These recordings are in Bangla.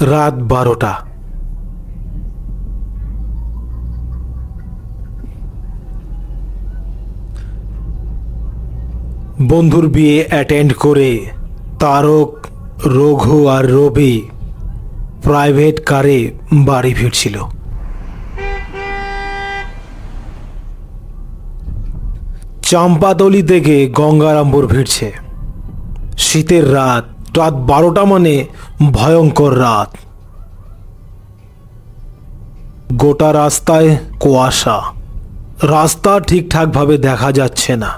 রাত 12টা। বন্ধুর বিয়ে অ্যাটেন্ড করে তারক, রঘু আর রবি প্রাইভেট কারে বাড়ি ফিরছিল। চাম্পাতলি থেকে গঙ্গারামপুর ফিরছে। শীতের রাত, রাত 12টা মানে ভয়ঙ্কর রাত। গোটা রাস্তায় কুয়াশা, রাস্তা ঠিকঠাকভাবে দেখা যাচ্ছে না।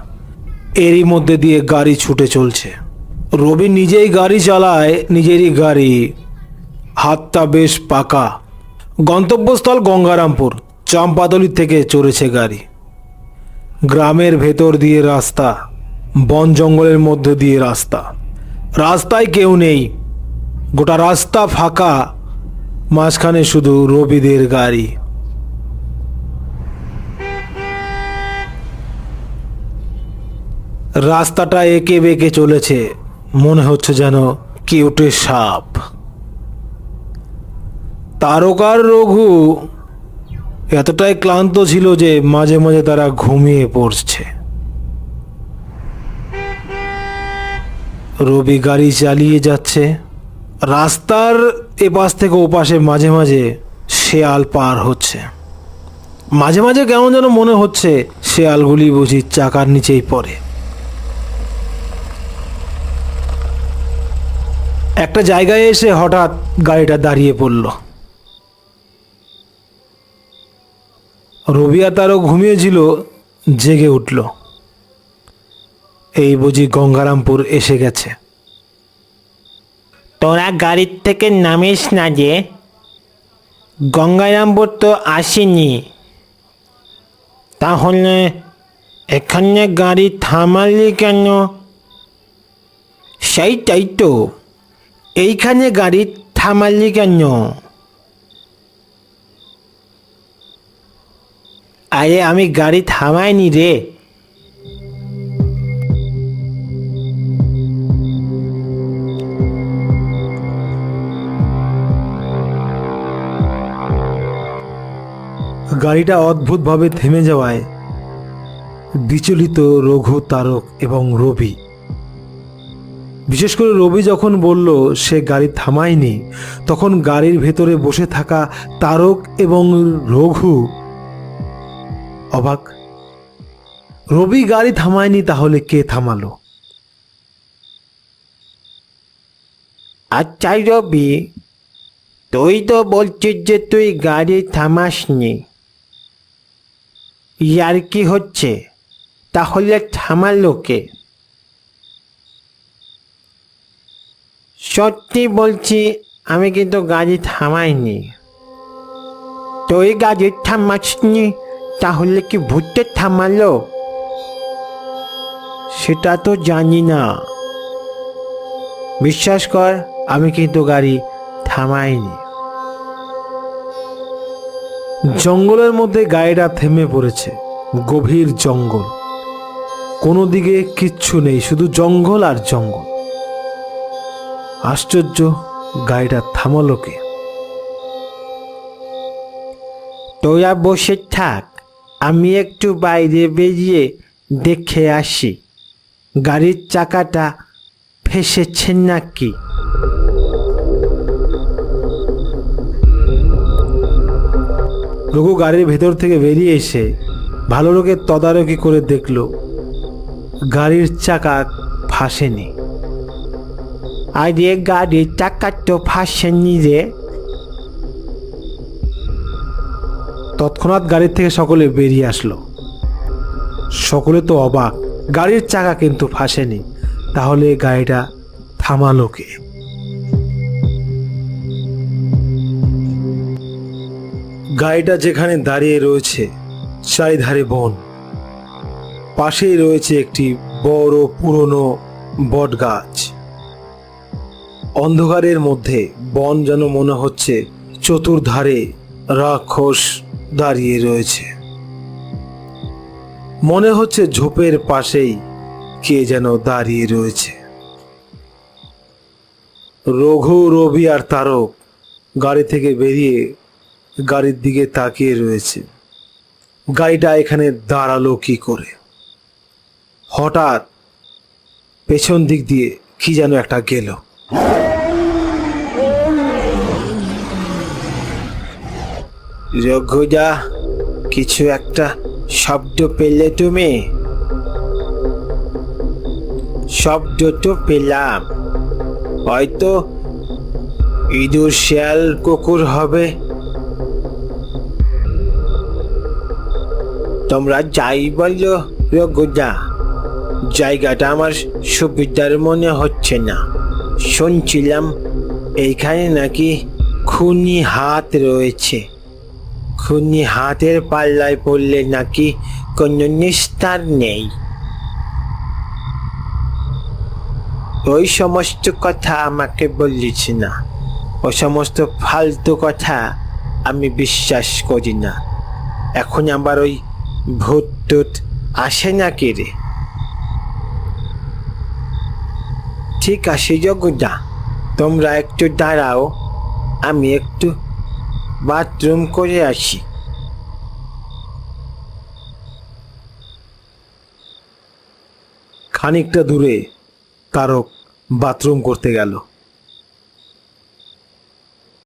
এরই মধ্যে দিয়ে গাড়ি ছুটে চলছে। রবি নিজেই গাড়ি চালায়, নিজেরই গাড়ি, হাতটা বেশ পাকা। গন্তব্যস্থল গঙ্গারামপুর। চাম্পাতলি থেকে চড়েছে গাড়ি। গ্রামের ভেতর দিয়ে রাস্তা, বন জঙ্গলের মধ্যে দিয়ে রাস্তা। রাস্তায় কেউ নেই, গোটা রাস্তা ফাঁকা, মাঝখানে শুধু রবিদের গাড়ি। রাস্তাটা এঁকে বেঁকে চলেছে, মনে হচ্ছে যেন কেউটে সাপ। তারকার রঘু এতটাই ক্লান্ত ছিল যে মাঝে মাঝে তারা ঘুমিয়ে পড়ছে। রবি গাড়ি চালিয়ে যাচ্ছে। রাস্তার এপাশ থেকে ওপাশে মাঝে মাঝে শেয়াল পার হচ্ছে। মাঝে মাঝে কেমন যেন মনে হচ্ছে শেয়ালগুলি বুঝি চাকার নিচেই পড়ে। একটা জায়গায় এসে হঠাৎ গাড়িটা দাঁড়িয়ে পড়ল। রবি আর তারও ঘুমিয়েছিল, জেগে উঠল। এই বুঝি গঙ্গারামপুর এসে গেছে। তোরা গাড়ির থেকে নামিস না যে, গঙ্গারামপুর তো আসেনি। তাহলে এখানে গাড়ি থামালি কেন? সেইটাই তো, এইখানে গাড়ি থামালি কেন? আরে আমি গাড়ি থামাইনি রে। গাড়িটা অদ্ভুতভাবে থেমে যাওয়ায় বিচলিত রঘু, তারক এবং রবি। বিশেষ করে রবি যখন বলল সে গাড়ি থামায়নি, তখন গাড়ির ভেতরে বসে থাকা তারক এবং রঘু অবাক। রবি গাড়ি থামায়নি, তাহলে কে থামালো? আচ্ছা রবি, তুই তো বলছিস যে তুই গাড়ি থামাসনি। ইয়ার কি হচ্ছে? তাহলে থামালো কে? সত্যি বলছি, আমি কিন্তু গাড়ি থামাইনি। তুই গাড়ি থামাসনি, তাহলে কি ভূতে থামালো? সেটা তো জানি না। বিশ্বাস কর, আমি কিন্তু গাড়ি থামাইনি। জঙ্গলের মধ্যে গাড়িটা থেমে পড়েছে। গভীর জঙ্গল, কোনো দিকে কিচ্ছু নেই, শুধু জঙ্গল আর জঙ্গল। আশ্চর্য, গাড়িটা থামালো কে? তোরা বসে থাক, আমি একটু বাইরে বেরিয়ে দেখে আসি গাড়ির চাকাটা ফেসেছে নাকি। রঘু গাড়ির ভেতর থেকে বেরিয়ে এসে ভালো লোকের তদারকি করে দেখল গাড়ির চাকা ফাঁসেনি। আরে গাড়ির চাকা তো ফাঁসেনি রে। তৎক্ষণাৎ গাড়ির থেকে সকলে বেরিয়ে আসলো। সকলে তো অবাক, গাড়ির চাকা কিন্তু ফাঁসেনি, তাহলে গাড়িটা থামালো কে? গাড়িটা যেখানে দাঁড়িয়ে রয়েছে চারিধারে বন, পাশেই রয়েছে একটি বড় পুরনো বট গাছ। অন্ধকারের মধ্যে বন যেন মনে হচ্ছে চতুর্ধারে রাক্ষস দাঁড়িয়ে রয়েছে। মনে হচ্ছে ঝোপের পাশেই কে যেন দাঁড়িয়ে রয়েছে। রঘু, রবি আর তারক গাড়ি থেকে বেরিয়ে গাড়ির দিকে তাকিয়ে রয়েছে। গাড়িটা এখানে দাঁড়ালো কি করে? হঠাৎ পেছন দিক দিয়ে কি যেন একটা গেল। রঘুদা, কিছু একটা শব্দ পেলে তুমি? শব্দ তো পেলাম, হয়তো ইঁদুর, শিয়াল, কুকুর হবে। তোমরা যাই বলো রঘুদা, জায়গাটা আমার সুবিধার মনে হচ্ছে না। শুনছিলাম এইখানে নাকি খুনি হাত রয়েছে। খুনি হাতের পাল্লায় পড়লে নাকি কোনো নিস্তার নেই। ওই সমস্ত কথা আমাকে বলিস না। ও সমস্ত ফালতু কথা আমি বিশ্বাস করি না। এখন আবার ওই ভূত টুত আসে নাকি রে? ঠিক আছে জগুদা, তোমরা একটু দাঁড়াও, আমি একটু বাথরুম করে আসি। খানিকটা দূরে তারক বাথরুম করতে গেল।